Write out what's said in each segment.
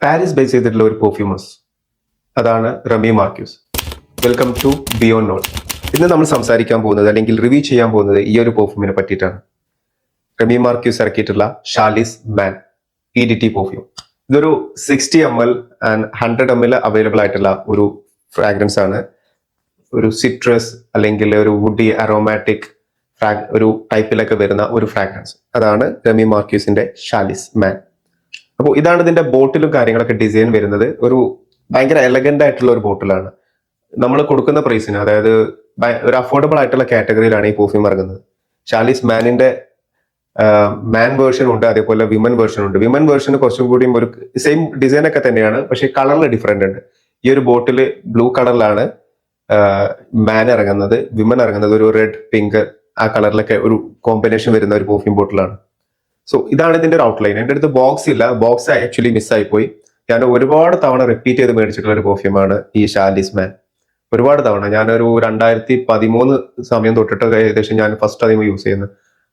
Paris base ചെയ്തിട്ടുള്ള ഒരു perfumers, അതാണ് Remy Marquis. Welcome to beyond note. ഇന്ന് നമ്മൾ സംസാരിക്കാൻ പോകുന്നത് അല്ലെങ്കിൽ റിവ്യൂ ചെയ്യാൻ പോകുന്നത് ഈ ഒരു പെർഫ്യൂമിനെ പറ്റിയിട്ടാണ്. റമി മാർക്യൂസ് ഇറക്കിയിട്ടുള്ള ഷാലിസ് മാൻ EDT പെർഫ്യൂം. ഇതൊരു 60 ml ആൻഡ് 100 ml അവൈലബിൾ ആയിട്ടുള്ള ഒരു ഫ്രാഗ്രൻസ് ആണ്. ഒരു സിട്രസ് അല്ലെങ്കിൽ ഒരു വുഡി അറോമാറ്റിക് ഒരു ടൈപ്പിലൊക്കെ വരുന്ന ഒരു ഫ്രാഗ്രൻസ്. അതാണ് റമി മാർക്യൂസിന്റെ ഷാലിസ് മാൻ. അപ്പോൾ ഇതാണ് ഇതിന്റെ ബോട്ടിലും കാര്യങ്ങളൊക്കെ ഡിസൈൻ വരുന്നത്. ഒരു ഭയങ്കര എലഗന്റ് ആയിട്ടുള്ള ഒരു ബോട്ടിലാണ്. നമ്മൾ കൊടുക്കുന്ന പ്രൈസിന്, അതായത് ഒരു അഫോർഡബിൾ ആയിട്ടുള്ള കാറ്റഗറിയിലാണ് ഈ പെർഫ്യൂം ഇറങ്ങുന്നത്. ഷാലിസ് മാനിന്റെ മാൻ വേർഷൻ ഉണ്ട്, അതേപോലെ വിമൻ വേർഷൻ ഉണ്ട്. വിമൻ വേർഷന് കുറച്ചും കൂടിയും ഒരു സെയിം ഡിസൈൻ ഒക്കെ തന്നെയാണ്, പക്ഷേ കളറിൽ ഡിഫറെന്റ് ഉണ്ട്. ഈ ഒരു ബോട്ടിൽ ബ്ലൂ കളറിലാണ് മാൻ ഇറങ്ങുന്നത്, വിമൻ ഇറങ്ങുന്നത് ഒരു റെഡ് പിങ്ക് ആ കളറിലൊക്കെ ഒരു കോമ്പിനേഷൻ വരുന്ന ഒരു പെർഫ്യൂം ബോട്ടിലാണ്. സോ ഇതാണ് ഇതിന്റെ ഒരു ഔട്ട്ലൈൻ. എൻ്റെ അടുത്ത് ബോക്സ് ഇല്ല, ബോക്സ് ആക്ച്വലി മിസ്സായി പോയി. ഞാൻ ഒരുപാട് തവണ റിപ്പീറ്റ് ചെയ്ത് മേടിച്ചിട്ടുള്ള ഒരു പെർഫ്യൂമാണ് ഈ ഷാലിസ് മാൻ. ഒരുപാട് തവണ, ഞാനൊരു 2013 സമയം തൊട്ടിട്ട് ഏകദേശം ഞാൻ ഫസ്റ്റ് അധികം യൂസ് ചെയ്യുന്നത്.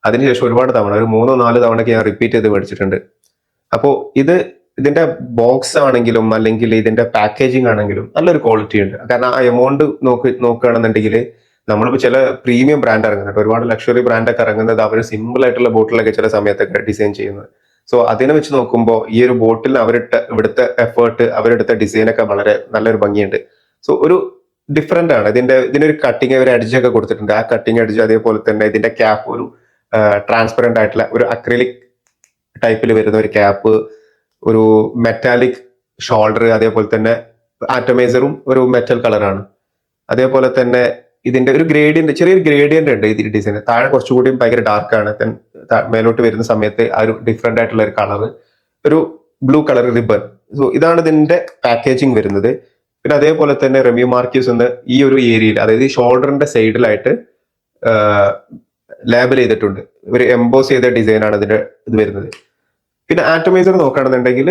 അതിനുശേഷം ഒരുപാട് തവണ, ഒരു 3-4 തവണയ്ക്ക് ഞാൻ റിപ്പീറ്റ് ചെയ്ത് മേടിച്ചിട്ടുണ്ട്. അപ്പോൾ ഇതിന്റെ ബോക്സ് ആണെങ്കിലും അല്ലെങ്കിൽ ഇതിന്റെ പാക്കേജിങ് ആണെങ്കിലും നല്ലൊരു ക്വാളിറ്റി ഉണ്ട്. കാരണം ആ എമൗണ്ട് നോക്കുകയാണെന്നുണ്ടെങ്കിൽ നമ്മളിപ്പോൾ ചില പ്രീമിയം ബ്രാൻഡ് ഇറങ്ങുന്നുണ്ട്, ഒരുപാട് ലക്ഷറി ബ്രാൻഡൊക്കെ ഇറങ്ങുന്നത് അവർ സിമ്പിൾ ആയിട്ടുള്ള ബോട്ടിലൊക്കെ ചില സമയത്തൊക്കെ ഡിസൈൻ ചെയ്യുന്നത്. സോ അതിനെ വെച്ച് നോക്കുമ്പോൾ ഈ ഒരു ബോട്ടിൽ ഇവിടുത്തെ എഫേർട്ട്, അവരെടുത്ത ഡിസൈനൊക്കെ വളരെ നല്ലൊരു ഭംഗിയുണ്ട്. സോ ഒരു ഡിഫറെന്റ് ആണ്. ഇതിനൊരു കട്ടിങ്, ഒരു എഡ്ജ് ഒക്കെ കൊടുത്തിട്ടുണ്ട്. ആ കട്ടിങ് എഡ്ജ്, അതേപോലെ തന്നെ ഇതിന്റെ ക്യാപ്പ് ഒരു ട്രാൻസ്പെറന്റ് ആയിട്ടുള്ള ഒരു അക്രിലിക് ടൈപ്പിൽ വരുന്ന ഒരു ക്യാപ്പ്, ഒരു മെറ്റാലിക് ഷോൾഡർ, അതേപോലെ തന്നെ ആറ്റമൈസറും ഒരു മെറ്റൽ കളറാണ്. അതേപോലെ തന്നെ ഇതിന്റെ ഒരു ഗ്രേഡിയന്റ്, ചെറിയൊരു ഗ്രേഡിയന്റ് ഉണ്ട് ഈ ഡിസൈൻ. താഴെ കുറച്ചുകൂടി ഭയങ്കര ഡാർക്ക് ആണ്, മേലോട്ട് വരുന്ന സമയത്ത് ആ ഒരു ഡിഫറെന്റ് ആയിട്ടുള്ള ഒരു കളർ, ഒരു ബ്ലൂ കളർ റിബൺ. സോ ഇതാണ് ഇതിന്റെ പാക്കേജിങ് വരുന്നത്. പിന്നെ അതേപോലെ തന്നെ റമി മാർക്യൂസ് എന്ന് ഈ ഒരു ഏരിയയിൽ, അതായത് ഈ ഷോൾഡറിന്റെ സൈഡിലായിട്ട് ലേബൽ ചെയ്തിട്ടുണ്ട്. ഒരു എംബോസ് ചെയ്ത ഡിസൈൻ ആണ് ഇതിന്റെ ഇത് വരുന്നത്. പിന്നെ ആറ്റമൈസർ നോക്കുകയാണെന്നുണ്ടെങ്കിൽ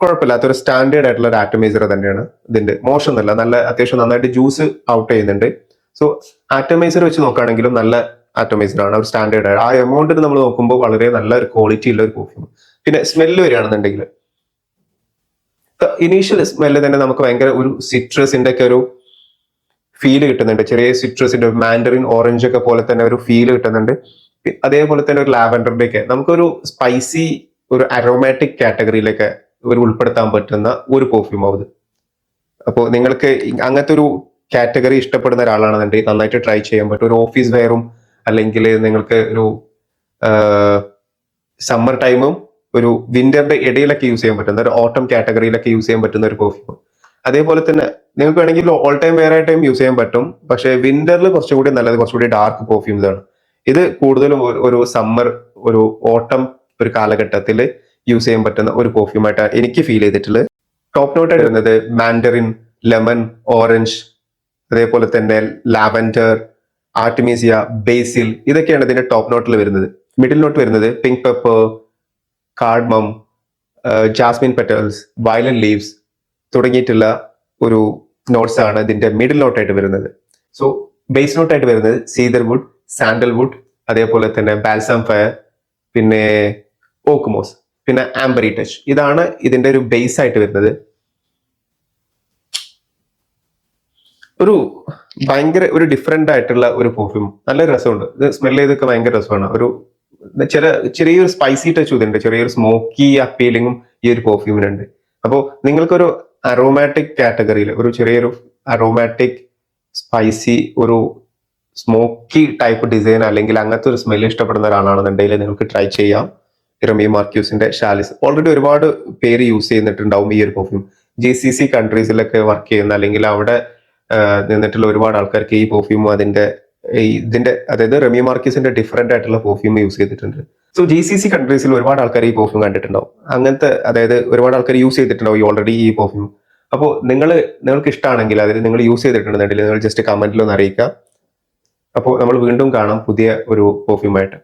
കുഴപ്പമില്ലാത്ത ഒരു സ്റ്റാൻഡേർഡ് ആയിട്ടുള്ള ഒരു ആറ്റമൈസർ തന്നെയാണ് ഇതിന്റെ. മോശമൊന്നുമല്ല, നല്ല അത്യാവശ്യം നന്നായിട്ട് ജ്യൂസ് ഔട്ട് ചെയ്യുന്നുണ്ട്. സോ ആറ്റമൈസർ വെച്ച് നോക്കുകയാണെങ്കിലും നല്ല ആറ്റമൈസർ ആണ്, ഒരു സ്റ്റാൻഡേർഡ് ആണ്. ആ എമൗണ്ടിന് നമ്മൾ നോക്കുമ്പോൾ വളരെ നല്ല ഒരു ക്വാളിറ്റി ഉള്ള ഒരു പെർഫ്യൂം. പിന്നെ സ്മെല്ല് വരികയാണെന്നുണ്ടെങ്കിൽ ഇനീഷ്യൽ സ്മെല്ല് തന്നെ നമുക്ക് ഭയങ്കര ഒരു സിട്രസിന്റെ ഒക്കെ ഒരു ഫീല് കിട്ടുന്നുണ്ട്. ചെറിയ സിട്രസിന്റെ മാൻഡറിൻ ഓറഞ്ച് ഒക്കെ പോലെ തന്നെ ഒരു ഫീല് കിട്ടുന്നുണ്ട്. അതേപോലെ തന്നെ ഒരു ലാവൻഡറിന്റെ ഒക്കെ നമുക്കൊരു സ്പൈസി, ഒരു അരോമാറ്റിക് കാറ്റഗറിയിലൊക്കെ ഒരു ഉൾപ്പെടുത്താൻ പറ്റുന്ന ഒരു പെർഫ്യൂം ആവും. അപ്പോൾ നിങ്ങൾക്ക് അങ്ങനത്തെ ഒരു കാറ്റഗറി ഇഷ്ടപ്പെടുന്ന ഒരാളാണെന്നുണ്ടെങ്കിൽ നന്നായിട്ട് ട്രൈ ചെയ്യാൻ പറ്റും. ഒരു ഓഫീസ് വെയറും അല്ലെങ്കിൽ നിങ്ങൾക്ക് ഒരു സമ്മർ ടൈമും ഒരു വിന്ററിന്റെ ഇടയിലൊക്കെ യൂസ് ചെയ്യാൻ പറ്റുന്ന, ഒരു ഓട്ടം കാറ്റഗറിയിലൊക്കെ യൂസ് ചെയ്യാൻ പറ്റുന്ന ഒരു പെർഫ്യൂം. അതേപോലെ തന്നെ നിങ്ങൾക്ക് വേണമെങ്കിൽ ഓൾ ടൈം വെയർ ആയിട്ടും യൂസ് ചെയ്യാൻ പറ്റും. പക്ഷേ വിന്ററിൽ കുറച്ചുകൂടി നല്ലത് കുറച്ചുകൂടി ഡാർക്ക് പെർഫ്യൂംസ് ആണ്. ഇത് കൂടുതലും ഒരു സമ്മർ, ഒരു ഓട്ടം ഒരു കാലഘട്ടത്തിൽ യൂസ് ചെയ്യാൻ പറ്റുന്ന ഒരു പെർഫ്യൂമായിട്ടാണ് എനിക്ക് ഫീൽ ചെയ്തിട്ടുള്ളത്. ടോപ്പ് നോട്ടായിട്ട് വരുന്നത് മാൻഡറിൻ, ലെമൺ, ഓറഞ്ച്, അതേപോലെ തന്നെ ലാവൻഡർ, ആർട്ടിമീസിയ, ബേസിൽ, ഇതൊക്കെയാണ് ഇതിന്റെ ടോപ്പ് നോട്ടിൽ വരുന്നത്. മിഡിൽ നോട്ട് വരുന്നത് pink pepper, cardamom, jasmine petals, violet leaves തുടങ്ങിയിട്ടുള്ള ഒരു നോട്ട്സ് ആണ് ഇതിന്റെ മിഡിൽ നോട്ടായിട്ട് വരുന്നത്. സോ ബേസ് നോട്ടായിട്ട് വരുന്നത് സീദർവുഡ്, സാൻഡൽവുഡ്, അതേപോലെ തന്നെ ബാൽസം ഫയർ, പിന്നെ ഓക്മോസ്, പിന്നെ ആംബറി ടച്ച്. ഇതാണ് ഇതിന്റെ ഒരു ബേസ് ആയിട്ട് വരുന്നത്. ഒരു ഭയങ്കര ഒരു ഡിഫറെന്റ് ആയിട്ടുള്ള ഒരു പെർഫ്യൂം, നല്ല രസമുണ്ട്. ഇത് സ്മെൽ ചെയ്തൊക്കെ ഭയങ്കര രസമാണ്. ഒരു ചെറിയൊരു സ്പൈസി ടച്ച് ഇതിന്റെ, ചെറിയൊരു സ്മോക്കി അപ്പീലിങ്ങും ഈ ഒരു പെർഫ്യൂമിനുണ്ട്. അപ്പോൾ നിങ്ങൾക്കൊരു അറോമാറ്റിക് കാറ്റഗറിയിൽ ഒരു ചെറിയൊരു അറോമാറ്റിക് സ്പൈസി ഒരു സ്മോക്കി ടൈപ്പ് ഡിസൈൻ അല്ലെങ്കിൽ അങ്ങനത്തെ ഒരു സ്മെൽ ഇഷ്ടപ്പെടുന്ന ഒരാളാണെന്നുണ്ടെങ്കിൽ നിങ്ങൾക്ക് ട്രൈ ചെയ്യാം റമി മാർക്യൂസിന്റെ ഷാലിസ്. ഓൾറെഡി ഒരുപാട് പേര് യൂസ് ചെയ്യുന്നിട്ടുണ്ടാവും ഈ ഒരു പെർഫ്യൂം. GCC കൺട്രീസിലൊക്കെ വർക്ക് ചെയ്യുന്ന അല്ലെങ്കിൽ അവിടെ നിന്നിട്ടുള്ള ഒരുപാട് ആൾക്കാർക്ക് ഈ പെർഫ്യൂമും ഇതിന്റെ അതായത് റമി മാർക്യൂസിന്റെ ഡിഫറെന്റ് ആയിട്ടുള്ള പെർഫ്യൂം യൂസ് ചെയ്തിട്ടുണ്ട്. സോ GCC കൺട്രീസിൽ ഒരുപാട് ആൾക്കാർ ഈ പെർഫ്യൂം കണ്ടിട്ടുണ്ടാവും. അങ്ങനത്തെ, അതായത് ഒരുപാട് ആൾക്കാർ യൂസ് ചെയ്തിട്ടുണ്ടാവും ഓൾറെഡി ഈ പെർഫ്യൂം. അപ്പോൾ നിങ്ങൾക്ക് ഇഷ്ടമാണെങ്കിൽ, അതായത് നിങ്ങൾ യൂസ് ചെയ്തിട്ടുണ്ടെന്നുണ്ടെങ്കിൽ നിങ്ങൾ ജസ്റ്റ് കമന്റിൽ ഒന്ന് അറിയിക്കുക. അപ്പോൾ നമ്മൾ വീണ്ടും കാണാം പുതിയ ഒരു പെർഫ്യൂമായിട്ട്.